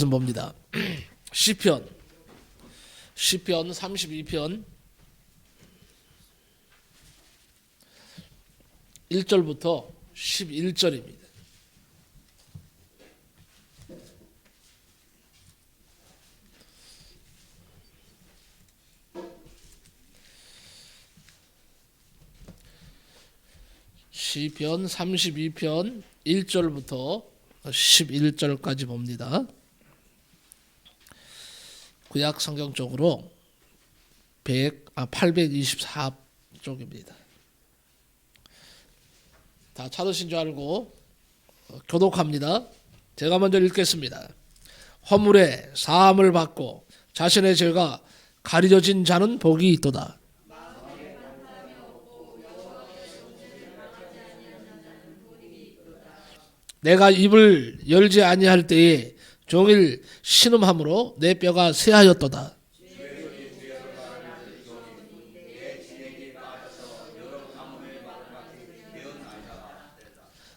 봅니다. 시편 32편 1절부터 11절입니다. 시편 32편 1절부터 11절까지 봅니다. 구약 성경 쪽으로 824쪽입니다. 다 찾으신 줄 알고 교독합니다. 제가 먼저 읽겠습니다. 허물에 사함을 받고 자신의 죄가 가려진 자는 복이 있도다. 내가 입을 열지 아니할 때에 종일 신음함으로 내 뼈가 쇠하였도다.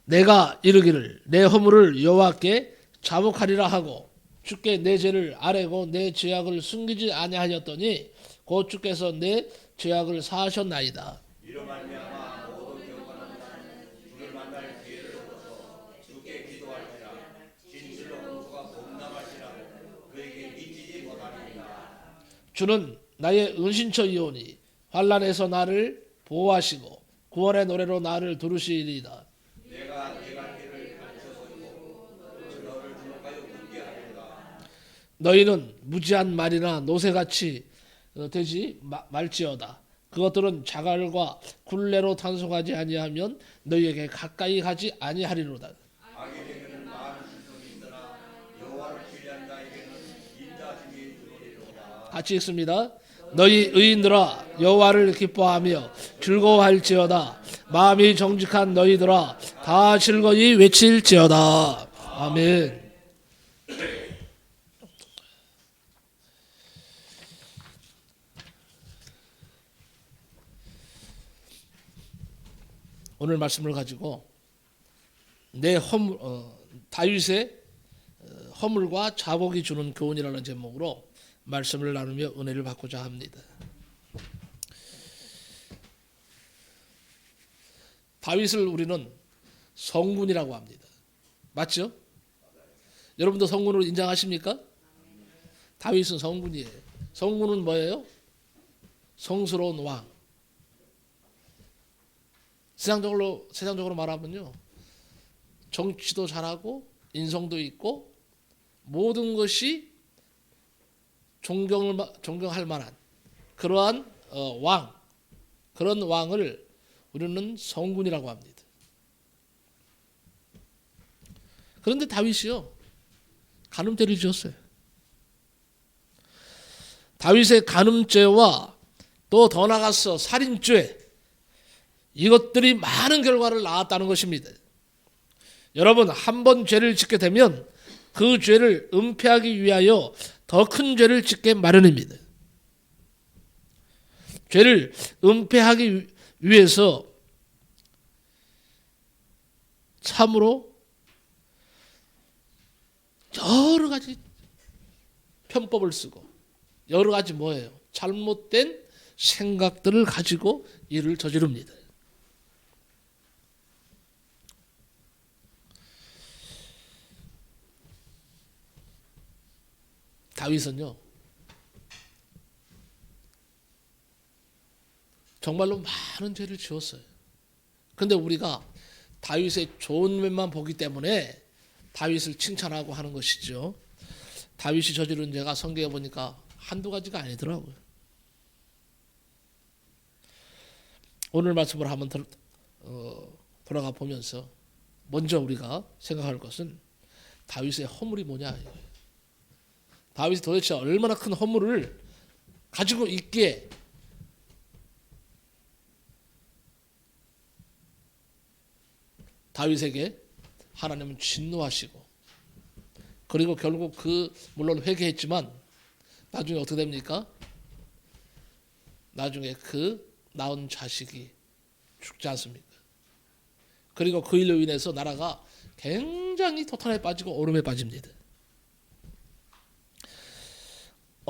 내가 이르기를 내 허물을 여호와께 자복하리라 하고 주께 내 죄를 아뢰고 내 죄악을 숨기지 아니하였더니 곧 주께서 내 죄악을 사하셨나이다. 주는 나의 은신처이오니 환난에서 나를 보호하시고 구원의 노래로 나를 두르시리이다. 너희는 무지한 말이나 노새같이 되지 말지어다. 그것들은 자갈과 굴레로 탄속하지 아니하면 너희에게 가까이 가지 아니하리로다. 같이 읽습니다. 너희 의인들아 여호와를 기뻐하며 즐거워할지어다. 마음이 정직한 너희들아 다 즐거이 외칠지어다. 아멘. 오늘 말씀을 가지고 내 다윗의 허물과 자복이 주는 교훈이라는 제목으로 말씀을 나누며 은혜를 받고자 합니다. 다윗을 우리는 성군이라고 합니다. 맞죠? 여러분도 성군으로 인정하십니까? 다윗은 성군이에요. 성군은 뭐예요? 성스러운 왕. 세상적으로 말하면요, 정치도 잘하고 인성도 있고 모든 것이 존경할 만한 그러한 그런 왕을 우리는 성군이라고 합니다. 그런데 다윗이요, 간음죄를 지었어요. 다윗의 간음죄와 또 더 나아가서 살인죄, 이것들이 많은 결과를 낳았다는 것입니다. 여러분, 한 번 죄를 짓게 되면 그 죄를 은폐하기 위하여 더 큰 죄를 짓게 마련입니다. 죄를 은폐하기 위해서 참으로 여러 가지 편법을 쓰고 여러 가지 뭐예요? 잘못된 생각들을 가지고 일을 저지릅니다. 다윗은요, 정말로 많은 죄를 지었어요. 그런데 우리가 다윗의 좋은 면만 보기 때문에 다윗을 칭찬하고 하는 것이죠. 다윗이 저지른 죄가 성경에 보니까 한두 가지가 아니더라고요. 오늘 말씀을 한번 돌아가 보면서 먼저 우리가 생각할 것은 다윗의 허물이 뭐냐 이거예요. 다윗이 도대체 얼마나 큰 허물을 가지고 있기에 다윗에게 하나님은 진노하시고, 그리고 결국 물론 회개했지만 나중에 어떻게 됩니까? 나중에 그 낳은 자식이 죽지 않습니까? 그리고 그 일로 인해서 나라가 굉장히 토탄에 빠지고 얼음에 빠집니다.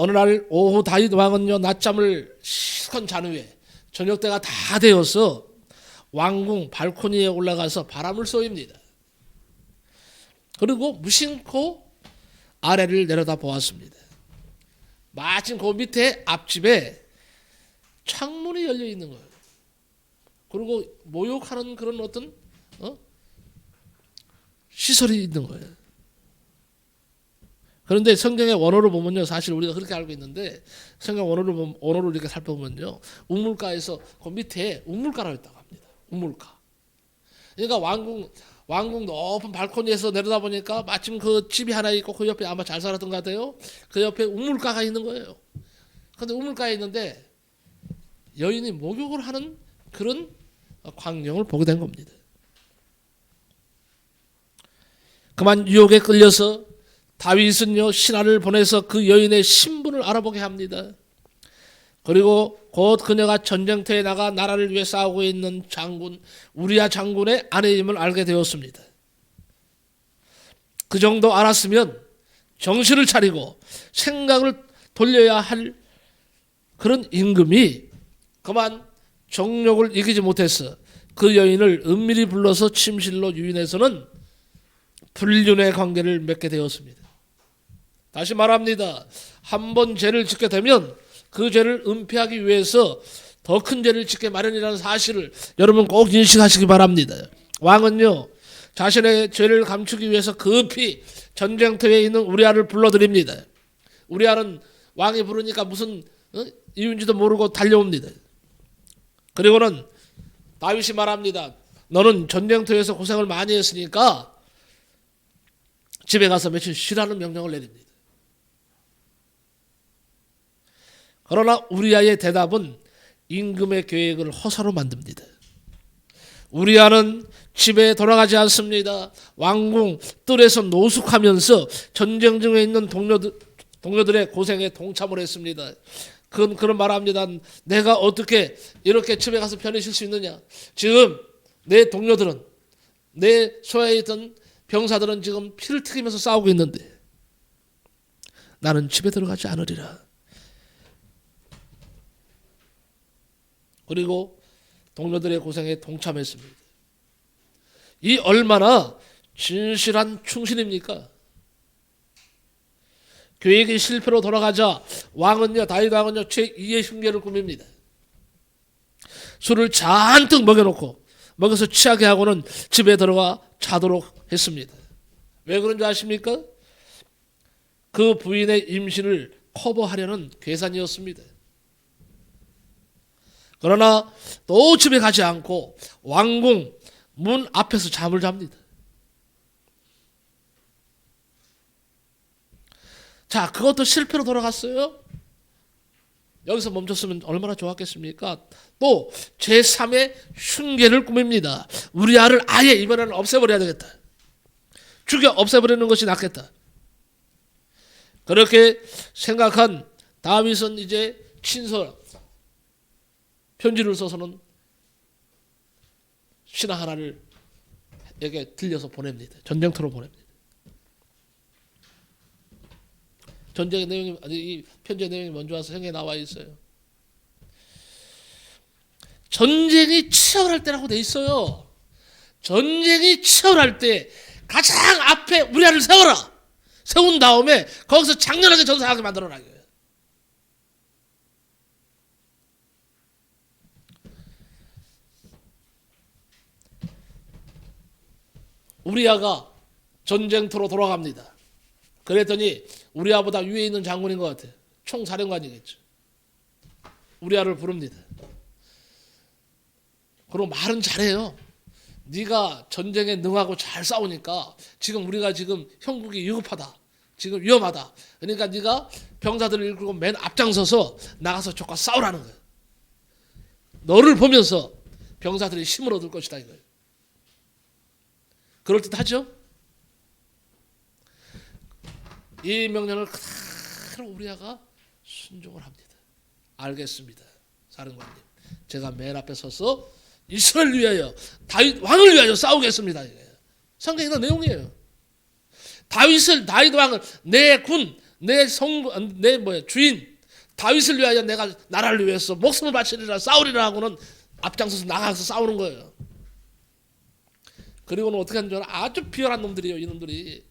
어느 날 오후 다윗 왕은요 낮잠을 실컷 잔 후에 저녁 때가 다 되어서 왕궁 발코니에 올라가서 바람을 쏘입니다. 그리고 무심코 아래를 내려다 보았습니다. 마침 그 밑에 앞집에 창문이 열려 있는 거예요. 그리고 모욕하는 그런 어떤 시설이 있는 거예요. 그런데 성경의 원어를 보면요, 사실 우리가 그렇게 알고 있는데 성경 원어를 이렇게 살펴보면요, 우물가에서 그 밑에 우물가라고 있다고 합니다. 우물가. 그러니까 왕궁 높은 발코니에서 내려다 보니까 마침 그 집이 하나 있고 그 옆에 아마 잘 살았던 것 같아요. 그 옆에 우물가가 있는 거예요. 그런데 우물가에 있는데 여인이 목욕을 하는 그런 광경을 보게 된 겁니다. 그만 유혹에 끌려서 다윗은요 신하를 보내서 그 여인의 신분을 알아보게 합니다. 그리고 곧 그녀가 전쟁터에 나가 나라를 위해 싸우고 있는 장군 우리야 장군의 아내임을 알게 되었습니다. 그 정도 알았으면 정신을 차리고 생각을 돌려야 할 그런 임금이 그만 정욕을 이기지 못해서 그 여인을 은밀히 불러서 침실로 유인해서는 불륜의 관계를 맺게 되었습니다. 다시 말합니다. 한 번 죄를 짓게 되면 그 죄를 은폐하기 위해서 더 큰 죄를 짓게 마련이라는 사실을 여러분 꼭 인식하시기 바랍니다. 왕은요 자신의 죄를 감추기 위해서 급히 전쟁터에 있는 우리아를 불러들입니다. 우리아는 왕이 부르니까 무슨 이유인지도 모르고 달려옵니다. 그리고는 다윗이 말합니다. 너는 전쟁터에서 고생을 많이 했으니까 집에 가서 며칠 쉬라는 명령을 내립니다. 그러나 우리아의 대답은 임금의 계획을 허사로 만듭니다. 우리아는 집에 돌아가지 않습니다. 왕궁 뜰에서 노숙하면서 전쟁 중에 있는 동료들의 고생에 동참을 했습니다. 그런 말합니다. 내가 어떻게 이렇게 집에 가서 편히 쉴 수 있느냐. 지금 내 동료들은 내 소에 있던 병사들은 지금 피를 튀기면서 싸우고 있는데 나는 집에 들어가지 않으리라. 그리고 동료들의 고생에 동참했습니다. 이 얼마나 진실한 충신입니까? 계획이 실패로 돌아가자 다윗 왕은요 제2의 흉계를 꾸밉니다. 술을 잔뜩 먹여서 취하게 하고는 집에 들어가 자도록 했습니다. 왜 그런 줄 아십니까? 그 부인의 임신을 커버하려는 계산이었습니다. 그러나 또 집에 가지 않고 왕궁 문 앞에서 잠을 잡니다. 자, 그것도 실패로 돌아갔어요. 여기서 멈췄으면 얼마나 좋았겠습니까? 또 제3의 흉계를 꾸밉니다. 우리아를 아예 이번에는 없애버려야 되겠다. 죽여 없애버리는 것이 낫겠다. 그렇게 생각한 다윗은 이제 편지를 써서는 신하 하나를 에게 들려서 보냅니다. 전쟁터로 보냅니다. 전쟁의 내용이 이 편지의 내용이 먼저 와서 형에 나와 있어요. 전쟁이 치열할 때라고 돼 있어요. 전쟁이 치열할 때 가장 앞에 우리아를 세운 다음에 거기서 장렬하게 전사하게 만들어놔요. 우리아가 전쟁터로 돌아갑니다. 그랬더니 우리아보다 위에 있는 장군인 것 같아요. 총사령관이겠죠. 우리아를 부릅니다. 그리고 말은 잘해요. 네가 전쟁에 능하고 잘 싸우니까 우리가 형국이 위급하다. 지금 위험하다. 그러니까 네가 병사들을 이끌고 맨 앞장서서 나가서 적과 싸우라는 거예요. 너를 보면서 병사들이 힘을 얻을 것이다 이거예요. 그럴듯하죠? 이 명령을 그대로 우리아가 순종을 합니다. 알겠습니다. 사령관님. 제가 맨 앞에 서서 이스라엘을 위하여 다윗 왕을 위하여 싸우겠습니다. 성경에 있는 내용이에요. 다윗 왕을 내 군, 내 주인 다윗을 위하여 내가 나라를 위해서 목숨을 바치리라 싸우리라 하고는 앞장서서 나가서 싸우는 거예요. 그리고는 어떻게 하는 줄 알아? 아주 비열한 놈들이에요. 이놈들이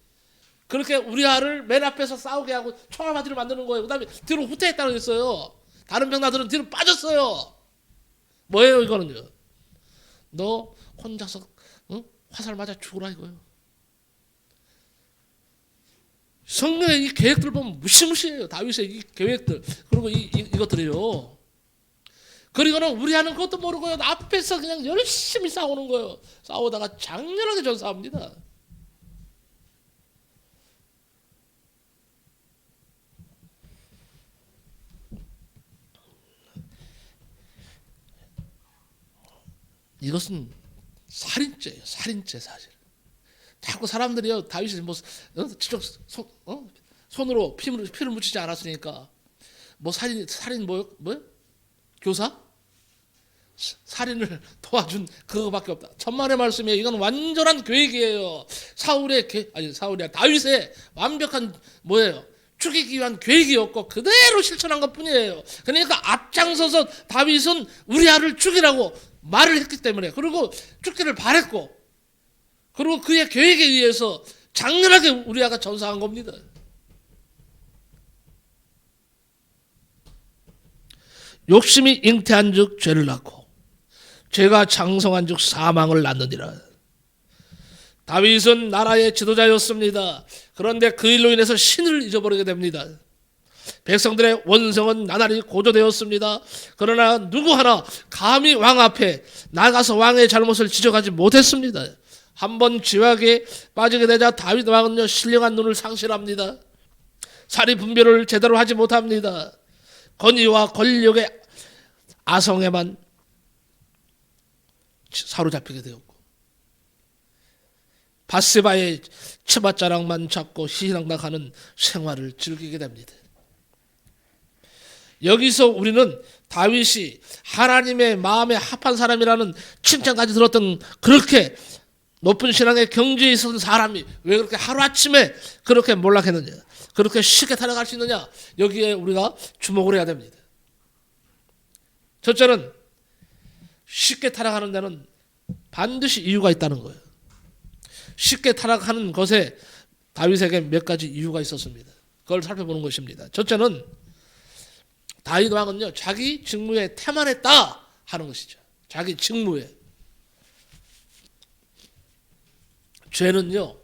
그렇게 우리아를 맨 앞에서 싸우게 하고 총알바지를 만드는 거예요. 그 다음에 뒤로 후퇴했다고 했어요. 다른 병사들은 뒤로 빠졌어요. 뭐예요 이거는요? 너 혼자서 화살 맞아 죽으라 이거예요. 성경의 이 계획들 보면 무시무시해요. 다윗의 이 계획들. 그리고 이것들이요. 그리고는 우리아는 그것도 모르고요. 앞에서 그냥 열심히 싸우는 거예요. 싸우다가 장렬하게 전사합니다. 이것은 살인죄예요. 살인죄 사실. 자꾸 사람들이요 다윗이 직접 손으로 피를 묻히지 않았으니까 살인 뭐요? 교사? 살인을 도와준 그거밖에 없다. 천만의 말씀이에요. 이건 완전한 계획이에요. 다윗의 완벽한 죽이기 위한 계획이었고 그대로 실천한 것뿐이에요. 그러니까 앞장서서 다윗은 우리아를 죽이라고 말을 했기 때문에 그리고 죽기를 바랬고 그리고 그의 계획에 의해서 장렬하게 우리아가 전사한 겁니다. 욕심이 잉태한 즉 죄를 낳고 죄가 장성한 즉 사망을 낳느니라. 다윗은 나라의 지도자였습니다. 그런데 그 일로 인해서 신을 잊어버리게 됩니다. 백성들의 원성은 나날이 고조되었습니다. 그러나 누구 하나 감히 왕 앞에 나가서 왕의 잘못을 지적하지 못했습니다. 한번 죄악에 빠지게 되자 다윗 왕은요 신령한 눈을 상실합니다. 사리 분별을 제대로 하지 못합니다. 권위와 권력의 아성에만 사로잡히게 되었고 밧세바의 치맛자락만 잡고 희희낙낙하는 생활을 즐기게 됩니다. 여기서 우리는 다윗이 하나님의 마음에 합한 사람이라는 칭찬까지 들었던 그렇게 높은 신앙의 경지에 있었던 사람이 왜 그렇게 하루아침에 그렇게 몰락했느냐, 그렇게 쉽게 타락할 수 있느냐, 여기에 우리가 주목을 해야 됩니다. 첫째는 쉽게 타락하는 데는 반드시 이유가 있다는 거예요. 쉽게 타락하는 것에 다윗에게 몇 가지 이유가 있었습니다. 그걸 살펴보는 것입니다. 첫째는 다윗 왕은요 자기 직무에 태만했다 하는 것이죠. 자기 직무에. 죄는요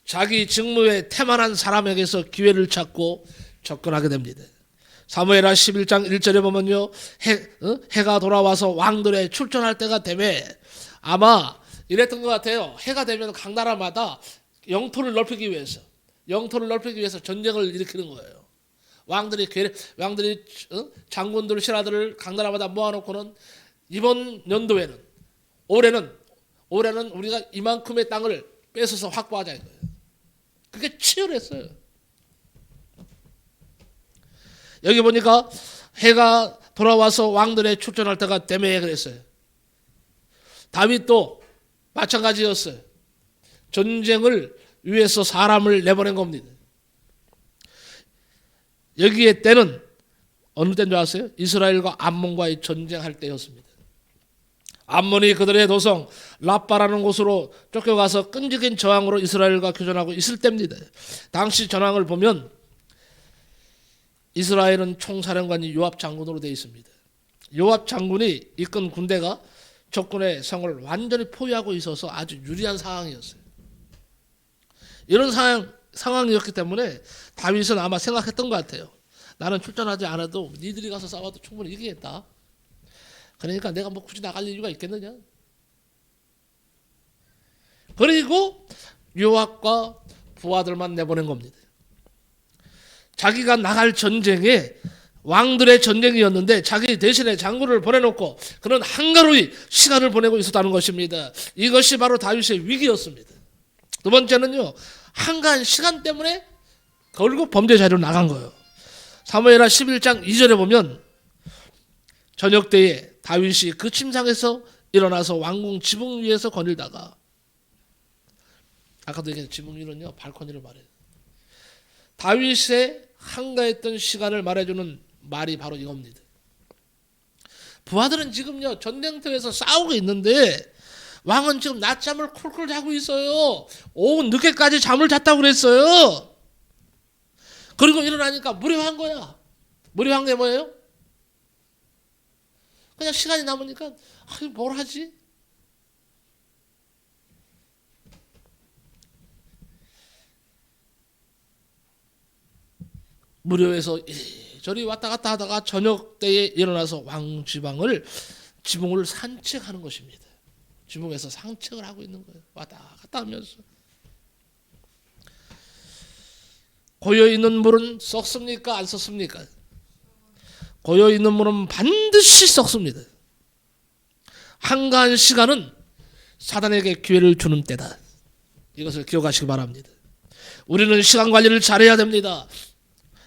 자기 직무에 태만한 사람에게서 기회를 찾고 접근하게 됩니다. 사무엘하 11장 1절에 보면요 해가 돌아와서 왕들의 출전할 때가 되매 아마 이랬던 것 같아요. 해가 되면 각 나라마다 영토를 넓히기 위해서 전쟁을 일으키는 거예요. 왕들이 장군들 신하들을 각 나라마다 모아놓고는 이번 연도에는 올해는 우리가 이만큼의 땅을 뺏어서 확보하자 이거예요. 그게 치열했어요. 여기 보니까 해가 돌아와서 왕들의 출전할 때가 되매 그랬어요. 다윗도 마찬가지였어요. 전쟁을 위해서 사람을 내보낸 겁니다. 여기에 때는 어느 때인 줄 아세요? 이스라엘과 암몬과의 전쟁할 때였습니다. 암몬이 그들의 도성 라빠라는 곳으로 쫓겨가서 끈질긴 저항으로 이스라엘과 교전하고 있을 때입니다. 당시 전황을 보면 이스라엘은 총사령관이 요압 장군으로 되어 있습니다. 요압 장군이 이끈 군대가 적군의 성을 완전히 포위하고 있어서 아주 유리한 상황이었어요. 이런 상황이었기 때문에 다윗은 아마 생각했던 것 같아요. 나는 출전하지 않아도 니들이 가서 싸워도 충분히 이기겠다. 그러니까 내가 굳이 나갈 이유가 있겠느냐. 그리고 요압과 부하들만 내보낸 겁니다. 자기가 나갈 전쟁에 왕들의 전쟁이었는데 자기 대신에 장군을 보내놓고 그런 한가로이 시간을 보내고 있었다는 것입니다. 이것이 바로 다윗의 위기였습니다. 두 번째는요 한가한 시간 때문에 결국 범죄 자리로 나간 거예요. 사무엘하 11장 2절에 보면 저녁 때에 다윗이 그 침상에서 일어나서 왕궁 지붕 위에서 거닐다가 아까도 얘기했던 지붕 위는요 발코니를 말해요. 다윗의 한가했던 시간을 말해주는 말이 바로 이겁니다. 부하들은 지금요 전쟁터에서 싸우고 있는데 왕은 지금 낮잠을 쿨쿨 자고 있어요. 오후 늦게까지 잠을 잤다고 그랬어요. 그리고 일어나니까 무료한 거야. 무료한 게 뭐예요? 그냥 시간이 남으니까 뭘 하지? 무료해서 저리 왔다 갔다 하다가 저녁 때에 일어나서 지붕을 산책하는 것입니다. 지붕에서 산책을 하고 있는 거예요. 왔다 갔다 하면서. 고여있는 물은 썩습니까? 안 썩습니까? 고여있는 물은 반드시 썩습니다. 한가한 시간은 사단에게 기회를 주는 때다. 이것을 기억하시기 바랍니다. 우리는 시간 관리를 잘해야 됩니다.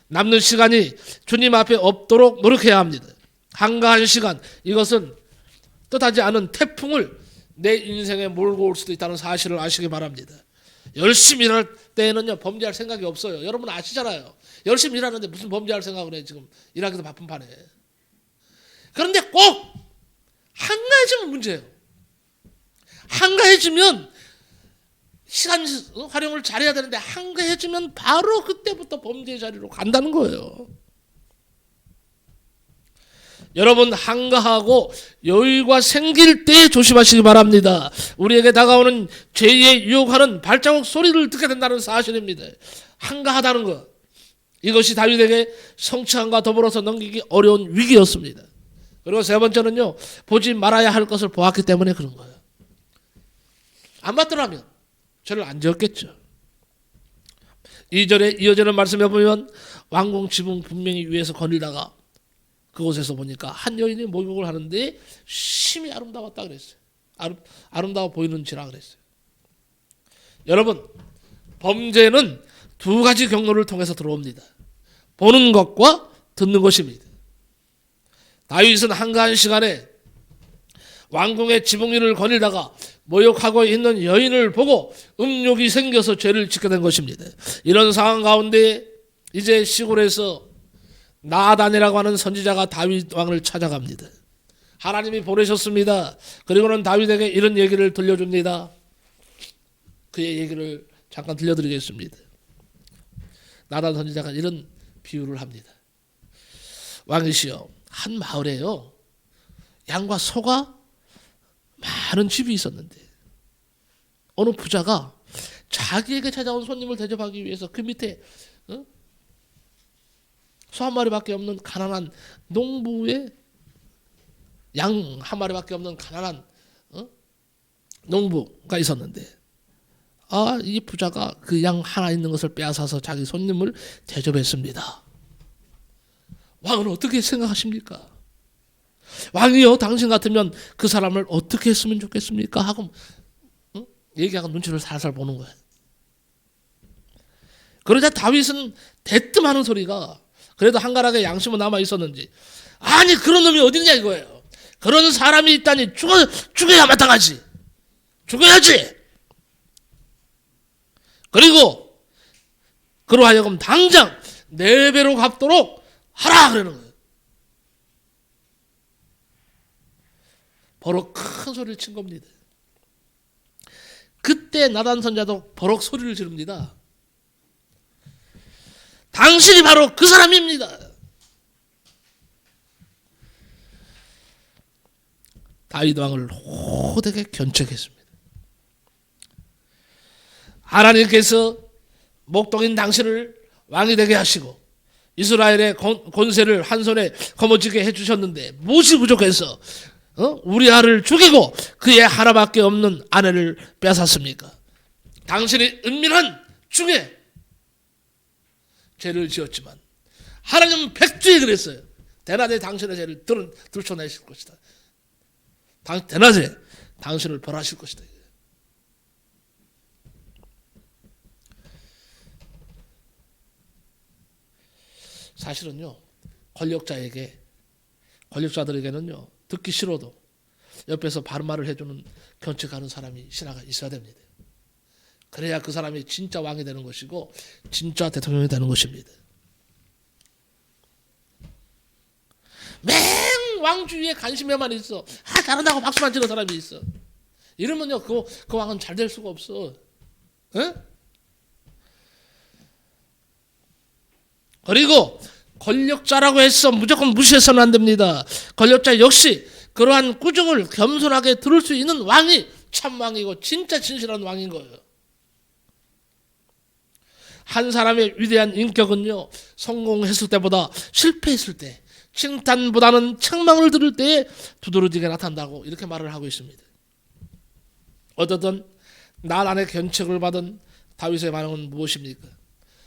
남는 시간이 주님 앞에 없도록 노력해야 합니다. 한가한 시간, 이것은 뜻하지 않은 태풍을 내 인생에 몰고 올 수도 있다는 사실을 아시기 바랍니다. 열심히 일할 때에는요 범죄할 생각이 없어요. 여러분 아시잖아요. 열심히 일하는데 무슨 범죄할 생각을 해. 지금 일하기도 바쁜 판에. 그런데 꼭 한가해지면 문제예요. 한가해지면 시간 활용을 잘해야 되는데 한가해지면 바로 그때부터 범죄의 자리로 간다는 거예요. 여러분 한가하고 여유가 생길 때 조심하시기 바랍니다. 우리에게 다가오는 죄의 유혹하는 발자국 소리를 듣게 된다는 사실입니다. 한가하다는 것, 이것이 다윗에게 성취함과 더불어서 넘기기 어려운 위기였습니다. 그리고 세 번째는요, 보지 말아야 할 것을 보았기 때문에 그런 거예요. 안 봤더라면 저를 안 지었겠죠. 2절에 이어지는 말씀에 보면 왕궁 지붕 분명히 위에서 거닐다가 그곳에서 보니까 한 여인이 목욕을 하는데 심히 아름다웠다 그랬어요. 아름다워 보이는지라 그랬어요. 여러분, 범죄는 두 가지 경로를 통해서 들어옵니다. 보는 것과 듣는 것입니다. 다윗은 한가한 시간에 왕궁의 지붕 위를 거닐다가 모욕하고 있는 여인을 보고 음욕이 생겨서 죄를 짓게 된 것입니다. 이런 상황 가운데 이제 시골에서 나단이라고 하는 선지자가 다윗 왕을 찾아갑니다. 하나님이 보내셨습니다. 그리고는 다윗에게 이런 얘기를 들려줍니다. 그의 얘기를 잠깐 들려드리겠습니다. 나단 선지자가 이런 비유를 합니다. 왕이시여, 한 마을에요 양과 소가 많은 집이 있었는데 어느 부자가 자기에게 찾아온 손님을 대접하기 위해서 그 밑에 소 한 마리밖에 없는 가난한 농부의 양 한 마리밖에 없는 가난한 농부가 있었는데 이 부자가 그 양 하나 있는 것을 빼앗아서 자기 손님을 대접했습니다. 왕은 어떻게 생각하십니까? 왕이요, 당신 같으면 그 사람을 어떻게 했으면 좋겠습니까? 하고 얘기하고 눈치를 살살 보는 거예요. 그러자 다윗은 대뜸하는 소리가, 그래도 한가락에 양심은 남아 있었는지, 아니 그런 놈이 어디 있냐 이거예요. 그런 사람이 있다니 죽여야 마땅하지. 죽여야지. 그리고 그로 하여금 당장 4배로 갚도록 하라 그러는 거예요. 버럭 큰 소리를 친 겁니다. 그때 나단 선자도 버럭 소리를 지릅니다. 당신이 바로 그 사람입니다. 다윗 왕을 호되게 견책했습니다. 하나님께서 목동인 당신을 왕이 되게 하시고 이스라엘의 권세를 한 손에 거머쥐게 해주셨는데 무엇이 부족해서 우리아를 죽이고 그의 하나밖에 없는 아내를 뺏었습니까? 당신이 은밀한 중에 죄를 지었지만 하나님은 백주에 그랬어요. 대낮에 당신의 죄를 들춰내실 것이다. 대낮에 당신을 벌하실 것이다. 사실은요, 권력자들에게는요, 듣기 싫어도 옆에서 바른 말을 해주는 견책하는 사람이 신하가 있어야 됩니다. 그래야 그 사람이 진짜 왕이 되는 것이고 진짜 대통령이 되는 것입니다. 왕주위에 관심에만 있어. 잘한다고 박수만 치는 사람이 있어. 이러면요, 그 왕은 잘 될 수가 없어. 에? 그리고 권력자라고 해서 무조건 무시해서는 안 됩니다. 권력자 역시 그러한 꾸중을 겸손하게 들을 수 있는 왕이 참 왕이고 진짜 진실한 왕인 거예요. 한 사람의 위대한 인격은요, 성공했을 때보다 실패했을 때, 칭찬보다는 책망을 들을 때에 두드러지게 나타난다고 이렇게 말을 하고 있습니다. 어쨌든 나단의 견책을 받은 다윗의 반응은 무엇입니까?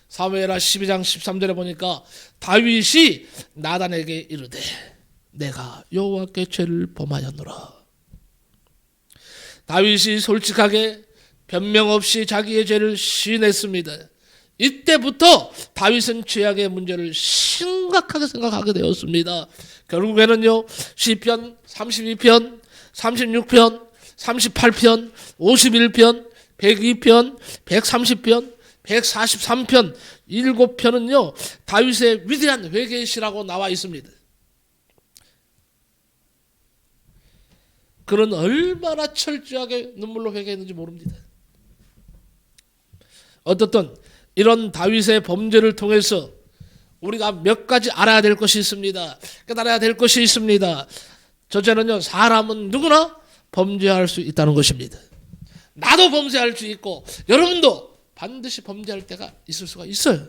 사무엘하 12장 13절에 보니까 다윗이 나단에게 이르되 내가 여호와께 죄를 범하였노라. 다윗이 솔직하게 변명 없이 자기의 죄를 시인했습니다. 이때부터 다윗은 죄악의 문제를 심각하게 생각하게 되었습니다. 결국에는요, 시편 32편, 36편, 38편, 51편, 102편, 130편, 143편, 7편은요 다윗의 위대한 회개의 시라고 나와 있습니다. 그는 얼마나 철저하게 눈물로 회개했는지 모릅니다. 어떻든 이런 다윗의 범죄를 통해서 우리가 몇 가지 알아야 될 것이 있습니다. 깨달아야 될 것이 있습니다. 첫째는요, 사람은 누구나 범죄할 수 있다는 것입니다. 나도 범죄할 수 있고 여러분도 반드시 범죄할 때가 있을 수가 있어요.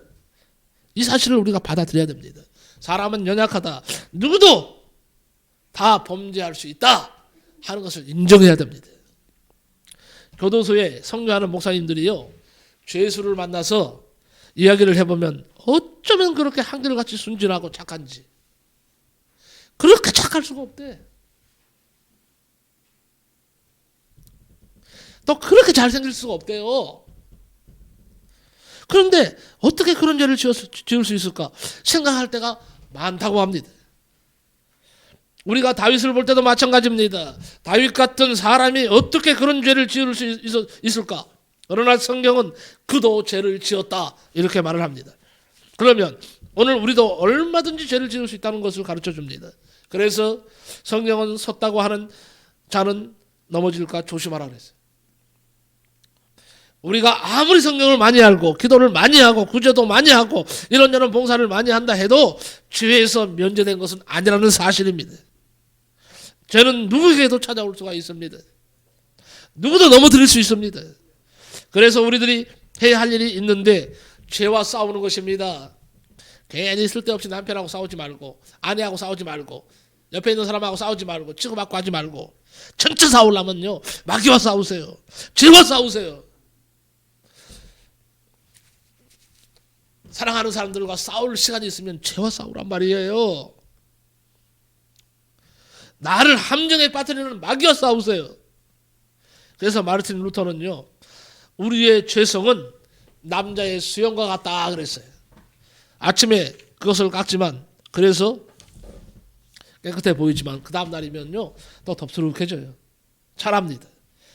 이 사실을 우리가 받아들여야 됩니다. 사람은 연약하다. 누구도 다 범죄할 수 있다 하는 것을 인정해야 됩니다. 교도소에 성교하는 목사님들이요, 죄수를 만나서 이야기를 해보면 어쩌면 그렇게 한결같이 순진하고 착한지. 그렇게 착할 수가 없대. 또 그렇게 잘생길 수가 없대요. 그런데 어떻게 그런 죄를 지을 수 있을까 생각할 때가 많다고 합니다. 우리가 다윗을 볼 때도 마찬가지입니다. 다윗 같은 사람이 어떻게 그런 죄를 지을 수 있을까? 어느 날 성경은 그도 죄를 지었다 이렇게 말을 합니다. 그러면 오늘 우리도 얼마든지 죄를 지을 수 있다는 것을 가르쳐 줍니다. 그래서 성경은 섰다고 하는 자는 넘어질까 조심하라 그랬어요. 우리가 아무리 성경을 많이 알고 기도를 많이 하고 구제도 많이 하고 이런저런 봉사를 많이 한다 해도 죄에서 면제된 것은 아니라는 사실입니다. 죄는 누구에게도 찾아올 수가 있습니다. 누구도 넘어뜨릴 수 있습니다. 그래서 우리들이 해야 할 일이 있는데 죄와 싸우는 것입니다. 괜히 쓸데없이 남편하고 싸우지 말고 아내하고 싸우지 말고 옆에 있는 사람하고 싸우지 말고 치고받고 하지 말고 전체 싸우려면요 마귀와 싸우세요. 죄와 싸우세요. 사랑하는 사람들과 싸울 시간이 있으면 죄와 싸우란 말이에요. 나를 함정에 빠뜨리는 마귀와 싸우세요. 그래서 마르틴 루터는요, 우리의 죄성은 남자의 수염과 같다 그랬어요. 아침에 그것을 깎지만 그래서 깨끗해 보이지만 그 다음 날이면요 또 덥수룩해져요. 차랍니다.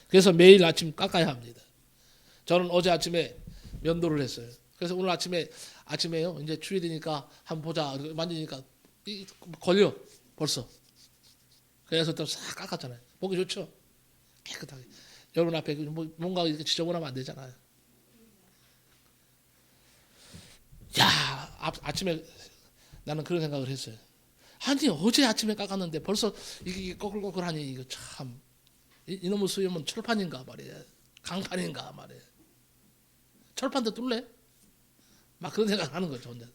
그래서 매일 아침 깎아야 합니다. 저는 어제 아침에 면도를 했어요. 그래서 오늘 아침에요 이제 추위되니까 한번 보자 만지니까 걸려 벌써. 그래서 또 싹 깎았잖아요. 보기 좋죠. 깨끗하게. 여러분 앞에 뭔가 이렇게 지저분하면 안 되잖아요. 야, 아침에 나는 그런 생각을 했어요. 아니 어제 아침에 깎았는데 벌써 이게 꺼끌꺼끌하니 이거 참 이놈의 수염은 철판인가 말이에요. 강판인가 말이에요. 철판도 뚫래? 막 그런 생각을 하는 거죠 혼자.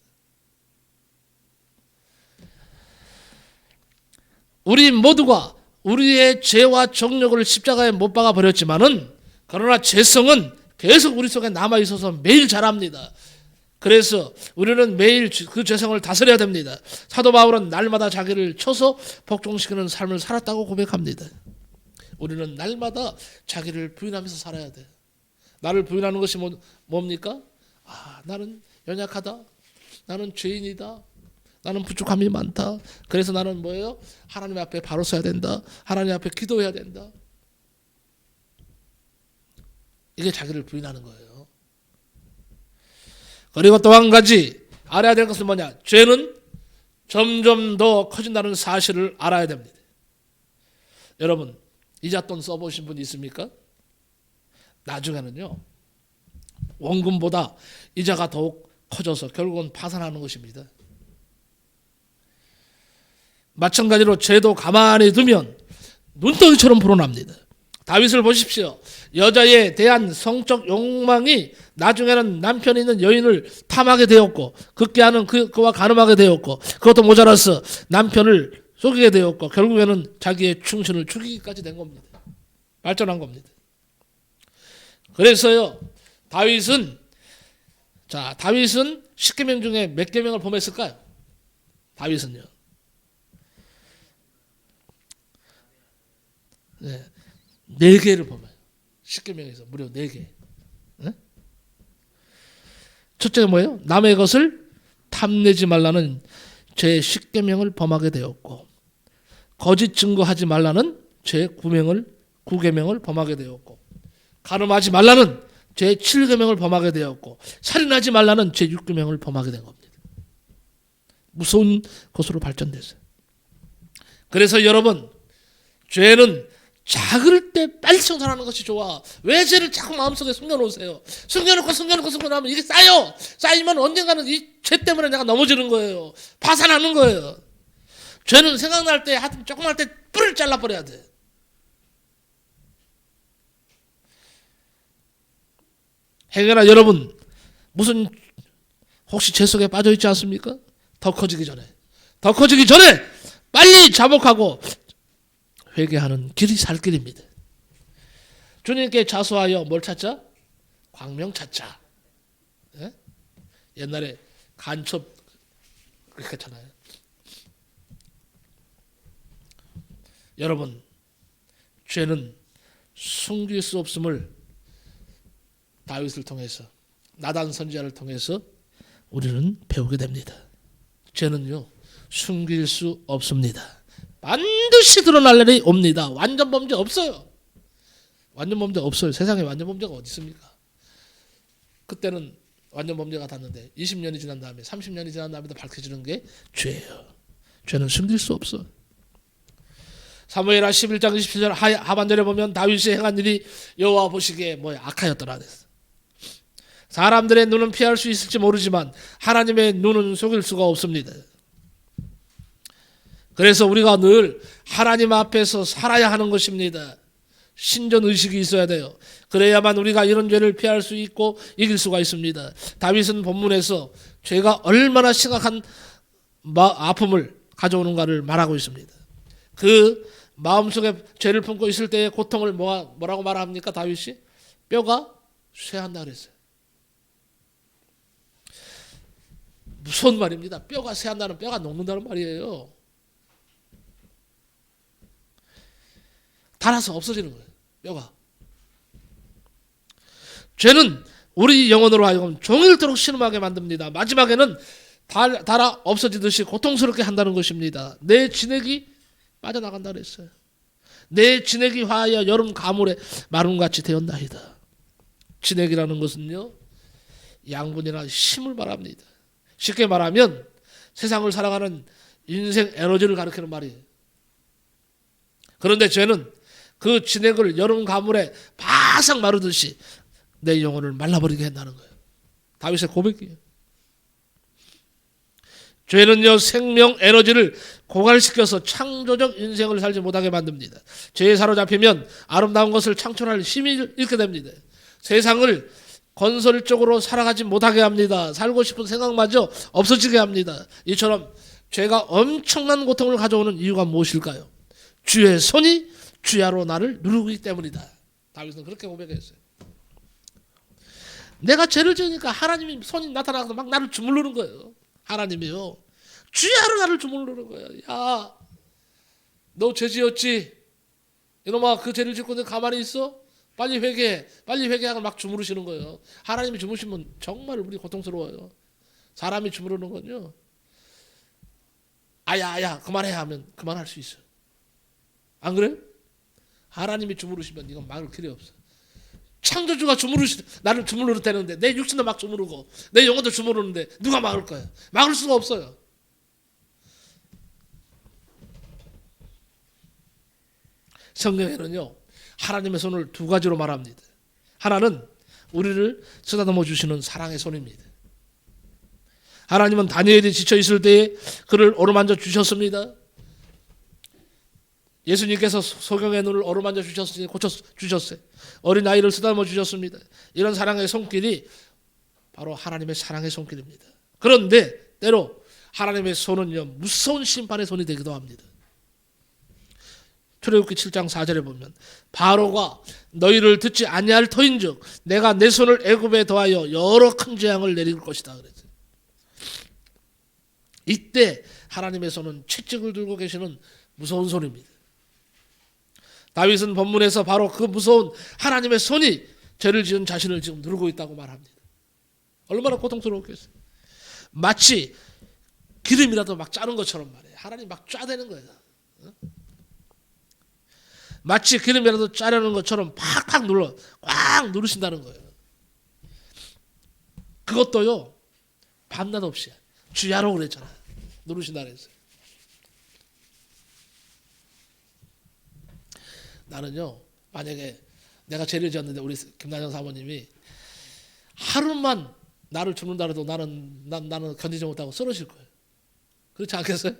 우리 모두가 우리의 죄와 정욕을 십자가에 못 박아 버렸지만은 그러나 죄성은 계속 우리 속에 남아 있어서 매일 자랍니다. 그래서 우리는 매일 그 죄성을 다스려야 됩니다. 사도 바울은 날마다 자기를 쳐서 복종시키는 삶을 살았다고 고백합니다. 우리는 날마다 자기를 부인하면서 살아야 돼. 나를 부인하는 것이 뭡니까? 나는 연약하다. 나는 죄인이다. 나는 부족함이 많다. 그래서 나는 뭐예요? 하나님 앞에 바로 서야 된다. 하나님 앞에 기도해야 된다. 이게 자기를 부인하는 거예요. 그리고 또 한 가지 알아야 될 것은 뭐냐? 죄는 점점 더 커진다는 사실을 알아야 됩니다. 여러분, 이잣돈 써보신 분 있습니까? 나중에는요, 원금보다 이자가 더욱 커져서 결국은 파산하는 것입니다. 마찬가지로 죄도 가만히 두면 눈덩이처럼 불어납니다. 다윗을 보십시오. 여자에 대한 성적 욕망이 나중에는 남편이 있는 여인을 탐하게 되었고, 급기야는 그와 간음하게 되었고, 그것도 모자라서 남편을 속이게 되었고, 결국에는 자기의 충신을 죽이기까지 된 겁니다. 발전한 겁니다. 그래서요, 다윗은 십계명 중에 몇 계명을 범했을까요? 다윗은요. 네, 4개를 범해요. 십계명에서 무려 4개. 네? 첫째가 뭐예요? 남의 것을 탐내지 말라는 제 10계명을 범하게 되었고, 거짓 증거하지 말라는 제 9계명을 범하게 되었고, 간음하지 말라는 제 7계명을 범하게 되었고, 살인하지 말라는 제 6계명을 범하게 된 겁니다. 무서운 것으로 발전됐어요. 그래서 여러분, 죄는 작을 때 빨리 청산하는 것이 좋아. 왜 죄를 자꾸 마음속에 숨겨놓으세요? 숨겨놓고 이게 쌓여. 쌓이면 언젠가는 이 죄 때문에 내가 넘어지는 거예요. 파산하는 거예요. 죄는 생각날 때, 하여튼 조금 할 때 뿔을 잘라버려야 돼. 행여나 여러분, 혹시 죄 속에 빠져 있지 않습니까? 더 커지기 전에 빨리 자복하고 회개하는 길이 살 길입니다. 주님께 자수하여 뭘 찾자? 광명 찾자. 예? 옛날에 간첩 그렇게 했잖아요. 여러분, 죄는 숨길 수 없음을 다윗을 통해서, 나단 선지자를 통해서 우리는 배우게 됩니다. 죄는요, 숨길 수 없습니다. 반드시 드러날 날이 옵니다. 완전 범죄 없어요. 완전 범죄 없어요. 세상에 완전 범죄가 어디 있습니까? 그때는 완전 범죄가 닿는데 20년이 지난 다음에, 30년이 지난 다음에 밝혀지는 게 죄예요. 죄는 숨길 수 없어. 사무엘하 11장 27절 하반절에 보면 다윗이 행한 일이 여호와 보시기에 악하였더라 그랬어. 사람들의 눈은 피할 수 있을지 모르지만 하나님의 눈은 속일 수가 없습니다. 그래서 우리가 늘 하나님 앞에서 살아야 하는 것입니다. 신전의식이 있어야 돼요. 그래야만 우리가 이런 죄를 피할 수 있고 이길 수가 있습니다. 다윗은 본문에서 죄가 얼마나 심각한 아픔을 가져오는가를 말하고 있습니다. 그 마음속에 죄를 품고 있을 때의 고통을 뭐라고 말합니까? 다윗이 뼈가 쇠한다 그랬어요. 무서운 말입니다. 뼈가 쇠한다는, 뼈가 녹는다는 말이에요. 닳아서 없어지는 거예요. 뼈가. 죄는 우리 영혼으로 하여금 종일토록 신음하게 만듭니다. 마지막에는 닳아 없어지듯이 고통스럽게 한다는 것입니다. 내 진액이 빠져나간다 그랬어요. 내 진액이 화하여 여름 가물에 마름같이 되었나이다. 진액이라는 것은요, 양분이나 힘을 말합니다. 쉽게 말하면 세상을 살아가는 인생 에너지를 가리키는 말이에요. 그런데 죄는 그 진액을 여름 가물에 바싹 마르듯이 내 영혼을 말라버리게 한다는 거예요. 다윗의 고백이에요. 죄는요, 생명 에너지를 고갈시켜서 창조적 인생을 살지 못하게 만듭니다. 죄에 사로잡히면 아름다운 것을 창출할 힘이 잃게 됩니다. 세상을 건설적으로 살아가지 못하게 합니다. 살고 싶은 생각마저 없어지게 합니다. 이처럼 죄가 엄청난 고통을 가져오는 이유가 무엇일까요? 주의 손이 주야로 나를 누르기 때문이다. 다윗은 그렇게 고백했어요. 내가 죄를 지으니까 하나님이 손이 나타나서 막 나를 주물르는 거예요. 하나님이요, 주야로 나를 주물르는 거예요. 야, 너 죄 지었지? 이놈아, 그 죄를 짓고 너 가만히 있어? 빨리 회개해. 빨리 회개하고 막 주무르시는 거예요. 하나님이 주무시면 정말 우리 고통스러워요. 사람이 주무르는 건요, 아야 그만해 하면 그만할 수 있어요. 안 그래요? 하나님이 주무르시면 이건 막을 길이 없어요. 창조주가 나를 주무르는 되는데, 내 육신도 막 주무르고 내 영혼도 주무르는데 누가 막을 거예요? 막을 수가 없어요. 성경에는요, 하나님의 손을 두 가지로 말합니다. 하나는 우리를 쓰다듬어 주시는 사랑의 손입니다. 하나님은 다니엘이 지쳐 있을 때에 그를 어루만져 주셨습니다. 예수님께서 소경의 눈을 어루만져 주셨으니 고쳐주셨어요. 어린아이를 쓰다듬어 주셨습니다. 이런 사랑의 손길이 바로 하나님의 사랑의 손길입니다. 그런데 때로 하나님의 손은요, 무서운 심판의 손이 되기도 합니다. 출애굽기 7장 4절에 보면 바로가 너희를 듣지 아니할 터인즉 내가 내 손을 애굽에 더하여 여러 큰 재앙을 내릴 것이다 그랬어요. 이때 하나님의 손은 채찍을 들고 계시는 무서운 손입니다. 다윗은 본문에서 바로 그 무서운 하나님의 손이 죄를 지은 자신을 지금 누르고 있다고 말합니다. 얼마나 고통스러웠겠어요. 마치 기름이라도 막 짜는 것처럼 말이에요. 하나님 막 짜대는 거예요. 마치 기름이라도 짜려는 것처럼 팍팍 눌러 꽉 누르신다는 거예요. 그것도요, 밤낮 없이 주야로 그랬잖아요. 누르신다 그랬어요. 나는요, 만약에 내가 죄를 지었는데 우리 김나정 사모님이 하루만 나를 죽는다 해도 나는 견디지 못하고 쓰러질 거예요. 그렇지 않겠어요?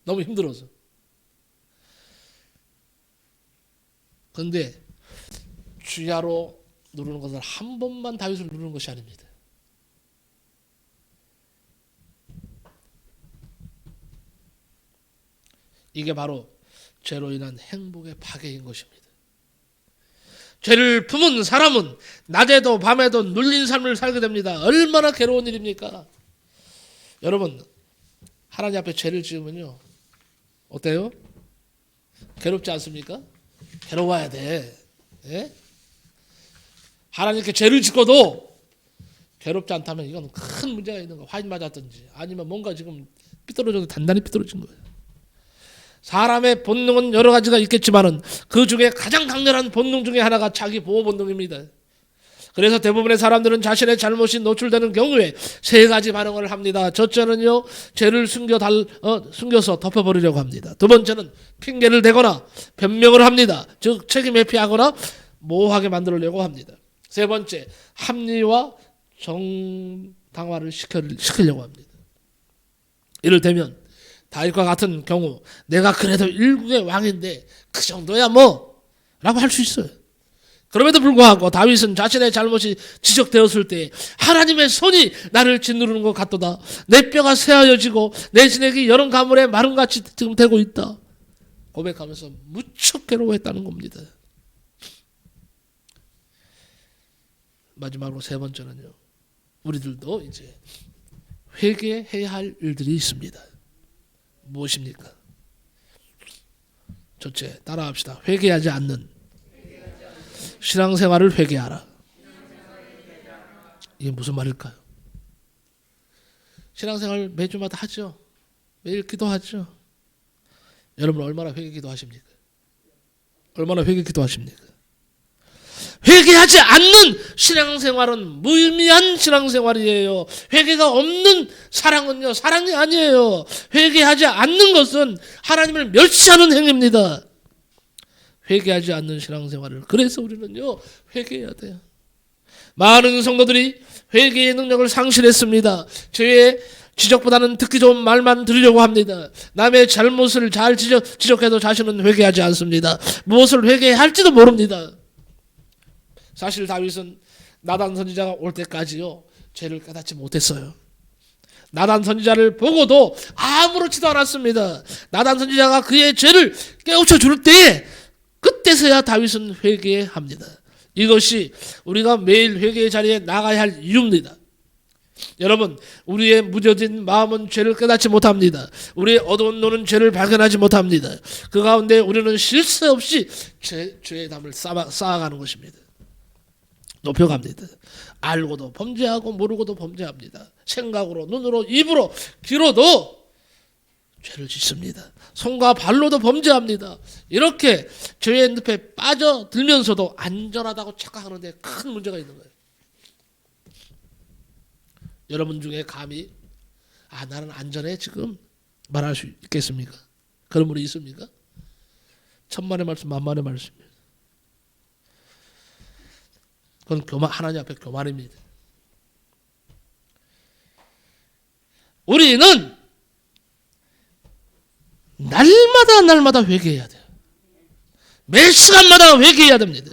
너무 힘들어서. 그런데 주야로 누르는 것은 한 번만 다윗을 누르는 것이 아닙니다. 이게 바로 죄로 인한 행복의 파괴인 것입니다. 죄를 품은 사람은 낮에도 밤에도 눌린 삶을 살게 됩니다. 얼마나 괴로운 일입니까? 여러분, 하나님 앞에 죄를 지으면요, 어때요? 괴롭지 않습니까? 괴로워야 돼. 예? 하나님께 죄를 짓고도 괴롭지 않다면 이건 큰 문제가 있는 거예요. 화인 맞았든지 아니면 뭔가 지금 삐뚤어져도 단단히 삐뚤어진 거예요. 사람의 본능은 여러 가지가 있겠지만은 그 중에 가장 강렬한 본능 중에 하나가 자기 보호 본능입니다. 그래서 대부분의 사람들은 자신의 잘못이 노출되는 경우에 세 가지 반응을 합니다. 첫째는요, 죄를 숨겨서 덮어버리려고 합니다. 두 번째는 핑계를 대거나 변명을 합니다. 즉 책임 회피하거나 모호하게 만들려고 합니다. 세 번째, 합리화 정당화를 시키려고 합니다. 이를테면 다윗과 같은 경우 내가 그래도 일국의 왕인데 그 정도야 뭐 라고 할 수 있어요. 그럼에도 불구하고 다윗은 자신의 잘못이 지적되었을 때 하나님의 손이 나를 짓누르는 것 같도다. 내 뼈가 새하여지고 내 진액이 여름 가물에 마름같이 지금 되고 있다. 고백하면서 무척 괴로워했다는 겁니다. 마지막으로 세 번째는요, 우리들도 이제 회개해야 할 일들이 있습니다. 무엇입니까? 첫째, 따라합시다. 회개하지 않는 신앙생활을 회개하라. 이게 무슨 말일까요? 신앙생활 매주마다 하죠. 매일 기도하죠. 여러분 얼마나 회개 기도하십니까? 얼마나 회개 기도하십니까? 회개하지 않는 신앙생활은 무의미한 신앙생활이에요. 회개가 없는 사랑은요, 사랑이 아니에요. 회개하지 않는 것은 하나님을 멸시하는 행위입니다. 회개하지 않는 신앙생활을. 그래서 우리는요, 회개해야 돼요. 많은 성도들이 회개의 능력을 상실했습니다. 죄의 지적보다는 듣기 좋은 말만 들으려고 합니다. 남의 잘못을 잘 지적해도 자신은 회개하지 않습니다. 무엇을 회개해야 할지도 모릅니다. 사실 다윗은 나단 선지자가 올 때까지요, 죄를 깨닫지 못했어요. 나단 선지자를 보고도 아무렇지도 않았습니다. 나단 선지자가 그의 죄를 깨우쳐 줄 때에 그때서야 다윗은 회개합니다. 이것이 우리가 매일 회개의 자리에 나가야 할 이유입니다. 여러분, 우리의 무뎌진 마음은 죄를 깨닫지 못합니다. 우리의 어두운 눈은 죄를 발견하지 못합니다. 그 가운데 우리는 쉴 새 없이 죄의 담을 쌓아가는 것입니다. 높여갑니다. 알고도 범죄하고 모르고도 범죄합니다. 생각으로, 눈으로, 입으로, 귀로도 죄를 짓습니다. 손과 발로도 범죄합니다. 이렇게 죄의 늪에 빠져들면서도 안전하다고 착각하는데 큰 문제가 있는 거예요. 여러분 중에 감히 나는 안전해 지금 말할 수 있겠습니까? 그런 분이 있습니까? 천만의 말씀, 만만의 말씀입니다. 그건 하나님 앞에 교만입니다. 우리는 날마다 회개해야 돼요. 매 시간마다 회개해야 됩니다.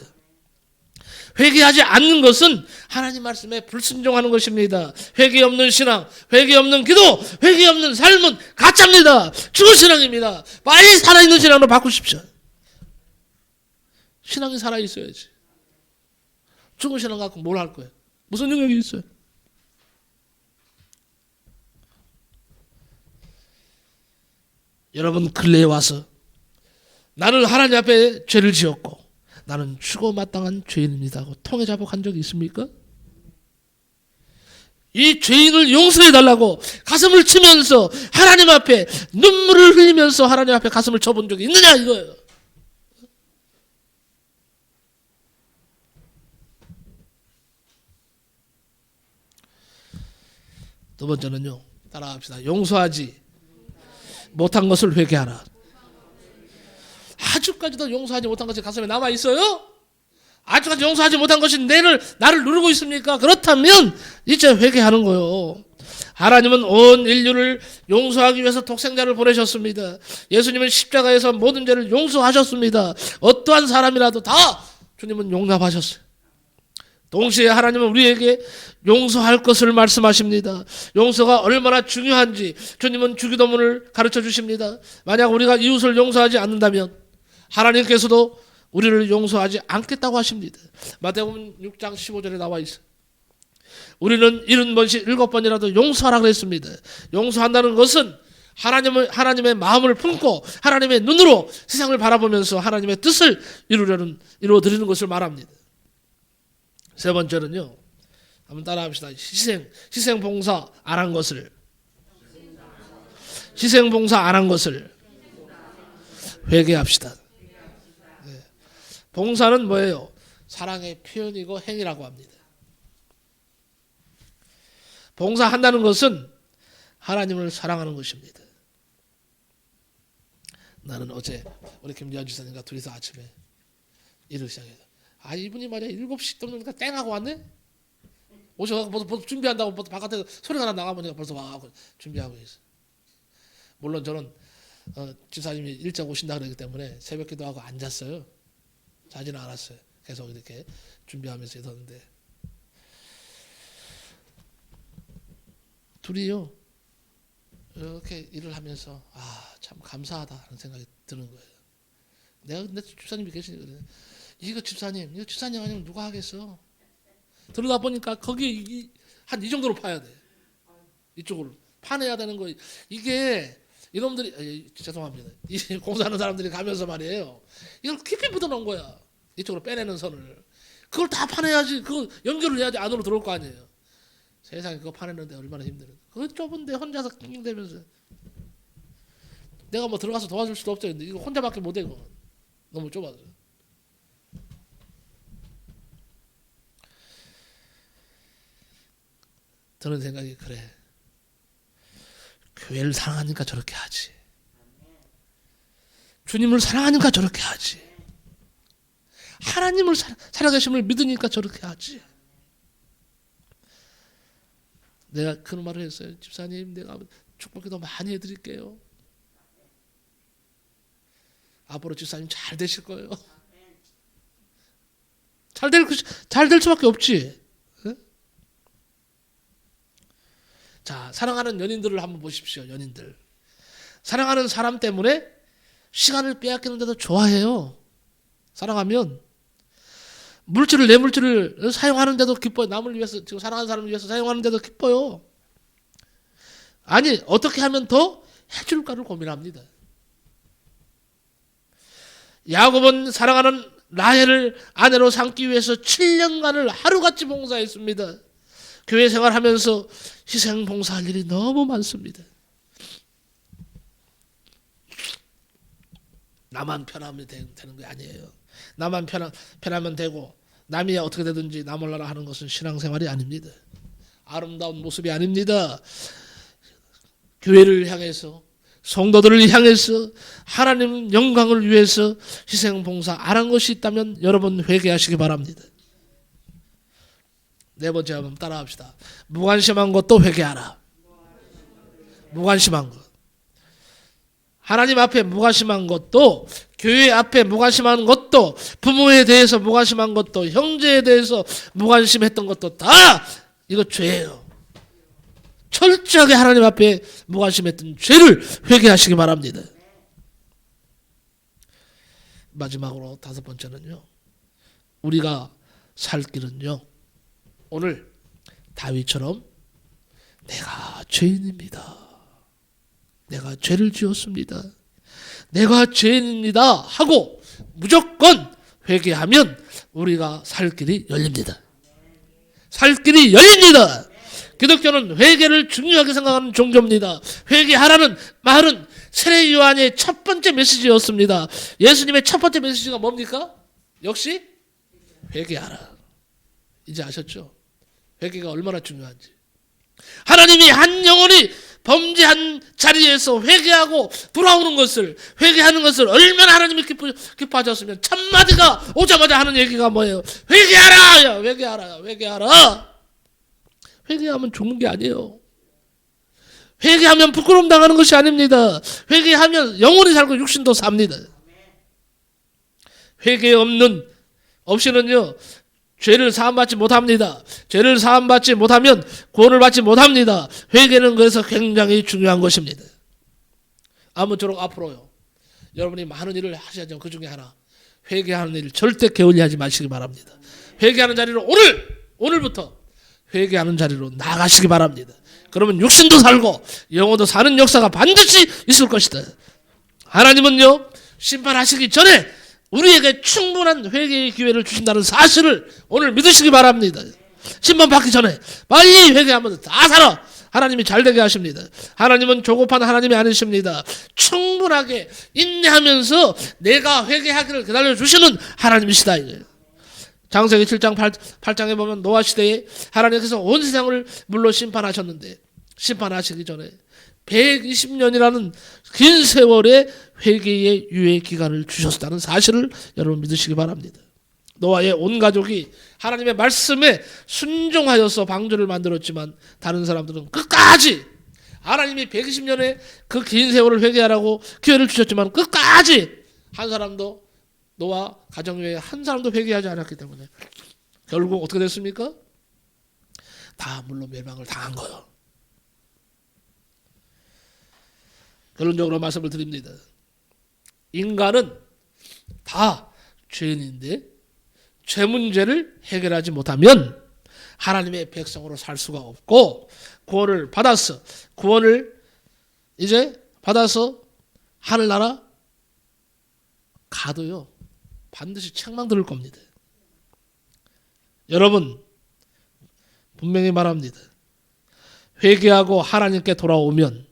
회개하지 않는 것은 하나님 말씀에 불순종하는 것입니다. 회개 없는 신앙, 회개 없는 기도, 회개 없는 삶은 가짜입니다. 죽은 신앙입니다. 빨리 살아있는 신앙으로 바꾸십시오. 신앙이 살아있어야지. 죽은 신앙 갖고 뭘 할 거예요? 무슨 능력이 있어요? 여러분, 근래에 와서 나는 하나님 앞에 죄를 지었고 나는 죽어 마땅한 죄인입니다 하고 통해 자복한 적이 있습니까? 이 죄인을 용서해 달라고 가슴을 치면서 하나님 앞에 눈물을 흘리면서 하나님 앞에 가슴을 쳐본 적이 있느냐 이거예요. 두 번째는요, 따라갑시다. 용서하지 못한 것을 회개하라. 아직까지도 용서하지 못한 것이 가슴에 남아 있어요? 아직까지 용서하지 못한 것이 나를 누르고 있습니까? 그렇다면 이제 회개하는 거예요. 하나님은 온 인류를 용서하기 위해서 독생자를 보내셨습니다. 예수님은 십자가에서 모든 죄를 용서하셨습니다. 어떠한 사람이라도 다 주님은 용납하셨어요. 동시에 하나님은 우리에게 용서할 것을 말씀하십니다. 용서가 얼마나 중요한지 주님은 주기도문을 가르쳐 주십니다. 만약 우리가 이웃을 용서하지 않는다면 하나님께서도 우리를 용서하지 않겠다고 하십니다. 마태복음 6장 15절에 나와 있어요. 우리는 70번씩 7번이라도 용서하라 그랬습니다. 용서한다는 것은 하나님의 마음을 품고 하나님의 눈으로 세상을 바라보면서 하나님의 뜻을 이루어드리는 것을 말합니다. 세 번째는요, 한번 따라합시다. 희생봉사 안 한 것을 회개합시다. 네. 봉사는 뭐예요? 사랑의 표현이고 행위라고 합니다. 봉사한다는 것은 하나님을 사랑하는 것입니다. 나는 어제 우리 김지환 주사님과 둘이서 아침에 일을 시작해요. 이분이 말이야 7시 넘으니까 땡하고 왔네? 오셔서 벌써 준비한다고 벌써 바깥에 소리가 나가보니까 벌써 와가고 준비하고 있어. 물론 저는 집사님이 일찍 오신다 그러기 때문에 새벽 기도하고 안 잤어요. 자지는 않았어요. 계속 이렇게 준비하면서 있었는데 둘이요 이렇게 일을 하면서 참 감사하다 하는 생각이 드는 거예요. 내가 집사님이 계시니까 이거 집사님 아니면 누가 하겠어? 들어다 보니까 거기 한 이 정도로 파야 돼. 이쪽으로 파내야 되는 거. 이게 이놈들이 죄송합니다. 이 공사하는 사람들이 가면서 말이에요. 이걸 깊이 묻어놓은 거야. 이쪽으로 빼내는 선을. 그걸 다 파내야지. 그거 연결을 해야지 안으로 들어올 거 아니에요. 세상에 그거 파내는데 얼마나 힘들어. 그거 좁은데 혼자서 낑낑대면서 내가 뭐 들어가서 도와줄 수도 없죠. 근데 이거 혼자밖에 못해. 이거 너무 좁아서. 드는 생각이 그래. 교회를 사랑하니까 저렇게 하지. 주님을 사랑하니까 저렇게 하지. 하나님을 살아계심을 믿으니까 저렇게 하지. 내가 그런 말을 했어요. 집사님, 내가 축복기도 많이 해드릴게요. 앞으로 집사님 잘 되실 거예요. 잘 될 수밖에 없지. 자, 사랑하는 연인들을 한번 보십시오. 연인들. 사랑하는 사람 때문에 시간을 빼앗기는데도 좋아해요. 사랑하면 내 물질을 사용하는데도 기뻐요. 남을 위해서, 지금 사랑하는 사람을 위해서 사용하는데도 기뻐요. 아니, 어떻게 하면 더 해줄까를 고민합니다. 야곱은 사랑하는 라헬을 아내로 삼기 위해서 7년간을 하루같이 봉사했습니다. 교회 생활하면서 희생 봉사할 일이 너무 많습니다. 나만 편하면 되는 게 아니에요. 나만 편하면 되고 남이 어떻게 되든지 나 몰라라 하는 것은 신앙생활이 아닙니다. 아름다운 모습이 아닙니다. 교회를 향해서 성도들을 향해서 하나님 영광을 위해서 희생 봉사 안 한 것이 있다면 여러분 회개하시기 바랍니다. 네 번째 한번 따라합시다. 무관심한 것도 회개하라. 무관심한 것. 하나님 앞에 무관심한 것도, 교회 앞에 무관심한 것도, 부모에 대해서 무관심한 것도, 형제에 대해서 무관심했던 것도 다 이거 죄예요. 철저하게 하나님 앞에 무관심했던 죄를 회개하시기 바랍니다. 마지막으로 다섯 번째는요, 우리가 살 길은요, 오늘 다윗처럼 내가 죄인입니다, 내가 죄를 지었습니다, 내가 죄인입니다 하고 무조건 회개하면 우리가 살 길이 열립니다. 살 길이 열립니다. 기독교는 회개를 중요하게 생각하는 종교입니다. 회개하라는 말은 세례 요한의 첫 번째 메시지였습니다. 예수님의 첫 번째 메시지가 뭡니까? 역시 회개하라. 이제 아셨죠? 회개가 얼마나 중요한지. 하나님이 한 영혼이 범죄한 자리에서 회개하고 돌아오는 것을, 회개하는 것을 얼마나 하나님이 기뻐하셨으면 첫마디가 오자마자 하는 얘기가 뭐예요? 회개하라! 회개하라! 회개하라! 회개하면 죽는 게 아니에요. 회개하면 부끄러움 당하는 것이 아닙니다. 회개하면 영혼이 살고 육신도 삽니다. 회개 없이는요, 죄를 사함받지 못합니다. 죄를 사함받지 못하면 구원을 받지 못합니다. 회개는 그래서 굉장히 중요한 것입니다. 아무쪼록 앞으로요, 여러분이 많은 일을 하셔야죠. 그 중에 하나, 회개하는 일 절대 게을리하지 마시기 바랍니다. 회개하는 자리로 오늘부터 회개하는 자리로 나가시기 바랍니다. 그러면 육신도 살고 영혼도 사는 역사가 반드시 있을 것이다. 하나님은요, 심판하시기 전에 우리에게 충분한 회개의 기회를 주신다는 사실을 오늘 믿으시기 바랍니다. 심판받기 전에 빨리 회개하면 다 살아. 하나님이 잘되게 하십니다. 하나님은 조급한 하나님이 아니십니다. 충분하게 인내하면서 내가 회개하기를 기다려주시는 하나님이시다. 창세기 7장 8장에 보면 노아 시대에 하나님께서 온 세상을 물로 심판하셨는데, 심판하시기 전에 120년이라는 긴 세월의 회개의 유예 기간을 주셨다는 사실을 여러분 믿으시기 바랍니다. 노아의 온 가족이 하나님의 말씀에 순종하여서 방주를 만들었지만 다른 사람들은 끝까지, 하나님이 120년의 그 긴 세월을 회개하라고 기회를 주셨지만 끝까지 한 사람도, 노아 가정 외에 한 사람도 회개하지 않았기 때문에 결국 어떻게 됐습니까? 다 물로 멸망을 당한 거예요. 결론적으로 말씀을 드립니다. 인간은 다 죄인인데 죄 문제를 해결하지 못하면 하나님의 백성으로 살 수가 없고, 구원을 이제 받아서 하늘나라 가도요, 반드시 책망 들을 겁니다. 여러분, 분명히 말합니다. 회개하고 하나님께 돌아오면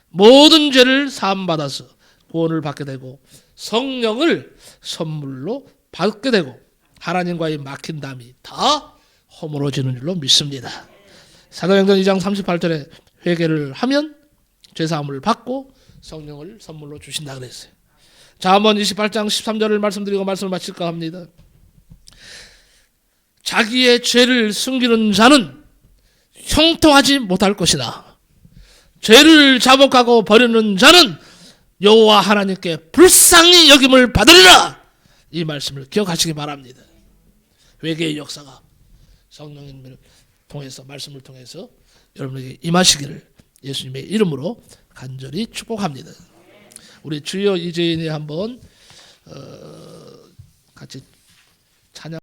모든 죄를 사함받아서 구원을 받게 되고 성령을 선물로 받게 되고 하나님과의 막힌 담이 다 허물어지는 줄로 믿습니다. 사도행전 2장 38절에 회개를 하면 죄사함을 받고 성령을 선물로 주신다 그랬어요. 자, 한번 28장 13절을 말씀드리고 말씀을 마칠까 합니다. 자기의 죄를 숨기는 자는 형통하지 못할 것이다. 죄를 자복하고 버리는 자는 여호와 하나님께 불쌍히 여김을 받으리라. 이 말씀을 기억하시기 바랍니다. 회개의 역사가 성령님을 통해서, 말씀을 통해서 여러분에게 임하시기를 예수님의 이름으로 간절히 축복합니다. 우리 주여 이재인이 한번 같이 찬양